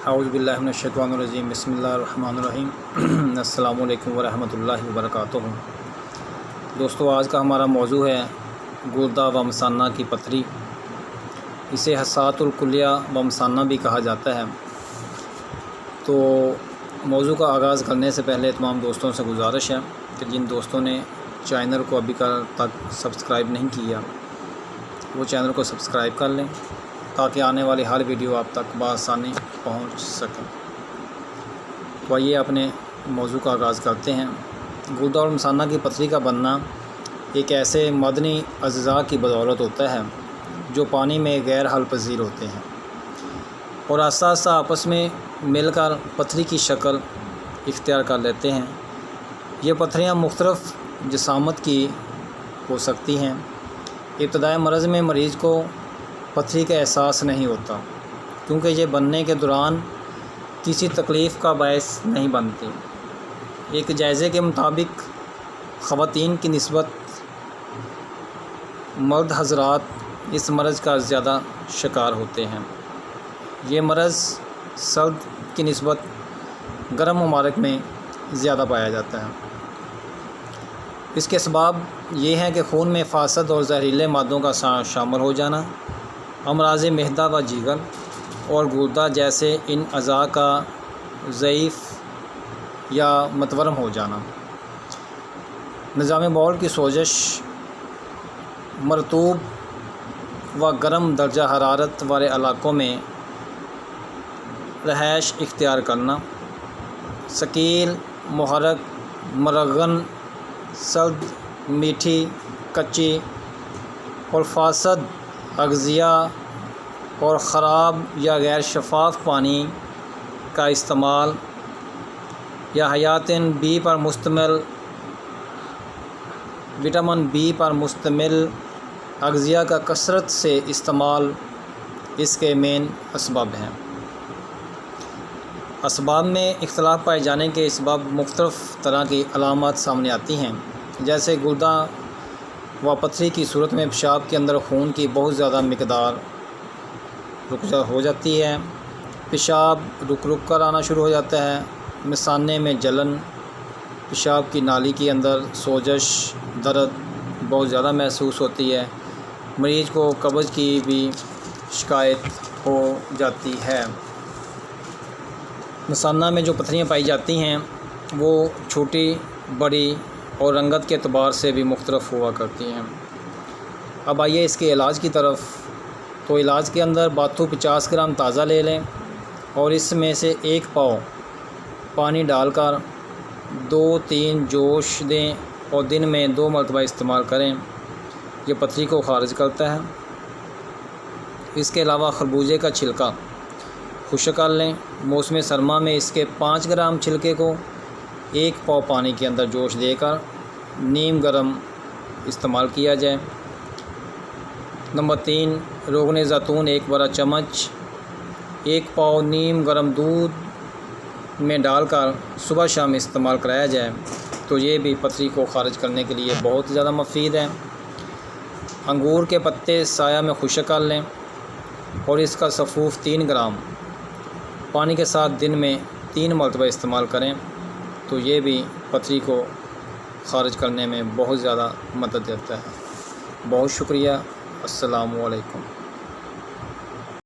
اعوذ باللہ من الشیطان الرجیم بسم اللہ الرحمن الرحیم السلام علیکم ورحمۃ اللہ وبرکاتہ۔ دوستو، آج کا ہمارا موضوع ہے گردہ و مثانہ کی پتھری۔ اسے حساسیت الکلیہ و مثانہ بھی کہا جاتا ہے۔ تو موضوع کا آغاز کرنے سے پہلے تمام دوستوں سے گزارش ہے کہ جن دوستوں نے چینل کو ابھی تک سبسکرائب نہیں کیا وہ چینل کو سبسکرائب کر لیں تاکہ آنے والی ہر ویڈیو آپ تک بآسانی پہنچ سکے۔ تو آئیے اپنے موضوع کا آغاز کرتے ہیں۔ گردہ اور مثانہ کی پتھری کا بننا ایک ایسے معدنی اجزاء کی بدولت ہوتا ہے جو پانی میں غیر حل پذیر ہوتے ہیں اور آہستہ آہستہ آپس میں مل کر پتھری کی شکل اختیار کر لیتے ہیں۔ یہ پتھریاں مختلف جسامت کی ہو سکتی ہیں۔ ابتدائی مرض میں مریض کو پتھری کا احساس نہیں ہوتا کیونکہ یہ بننے کے دوران کسی تکلیف کا باعث نہیں بنتی۔ ایک جائزے کے مطابق خواتین کی نسبت مرد حضرات اس مرض کا زیادہ شکار ہوتے ہیں۔ یہ مرض سرد کی نسبت گرم ممالک میں زیادہ پایا جاتا ہے۔ اس کے اسباب یہ ہیں کہ خون میں فاسد اور زہریلے مادوں کا شامل ہو جانا، امراض معدہ و جگر اور گردہ جیسے ان اعضاء کا ضعیف یا متورم ہو جانا، نظام بول کی سوزش، مرطوب و گرم درجہ حرارت والے علاقوں میں رہائش اختیار کرنا، ثقیل، محرک، مرغن، سرد، میٹھی، کچی اور فاسد اغذیہ اور خراب یا غیر شفاف پانی کا استعمال یا حیاتن بی پر مشتمل وٹامن بی پر مشتمل اغذیہ کا کثرت سے استعمال اس کے مین اسباب ہیں۔ اسباب میں اختلاف پائے جانے کے اسباب مختلف طرح کی علامات سامنے آتی ہیں، جیسے گردہ و پتھری کی صورت میں پیشاب کے اندر خون کی بہت زیادہ مقدار ہو جاتی ہے، پیشاب رک کر آنا شروع ہو جاتا ہے، مثانے میں جلن، پیشاب کی نالی کے اندر سوزش، درد بہت زیادہ محسوس ہوتی ہے، مریض کو قبض کی بھی شکایت ہو جاتی ہے۔ مثانہ میں جو پتھریاں پائی جاتی ہیں وہ چھوٹی، بڑی اور رنگت کے اعتبار سے بھی مختلف ہوا کرتی ہیں۔ اب آئیے اس کے علاج کی طرف۔ تو علاج کے اندر باتھو 50 گرام تازہ لے لیں اور اس میں سے 1 پاؤ پانی ڈال کر 2-3 جوش دیں اور دن میں 2 مرتبہ استعمال کریں۔ یہ پتھری کو خارج کرتا ہے۔ اس کے علاوہ خربوزے کا چھلکا خشک کر لیں۔ موسم سرما میں اس کے 5 گرام چھلکے کو 1 پاؤ پانی کے اندر جوش دے کر نیم گرم استعمال کیا جائے۔ نمبر 3، روغن زیتون 1 بڑا چمچ 1 پاؤ نیم گرم دودھ میں ڈال کر صبح شام استعمال کرایا جائے تو یہ بھی پتھری کو خارج کرنے کے لیے بہت زیادہ مفید ہے۔ انگور کے پتے سایہ میں خشک کر لیں اور اس کا سفوف 3 گرام پانی کے ساتھ دن میں 3 مرتبہ استعمال کریں تو یہ بھی پتھری کو خارج کرنے میں بہت زیادہ مدد دیتا ہے۔ بہت شکریہ۔ السلام علیکم۔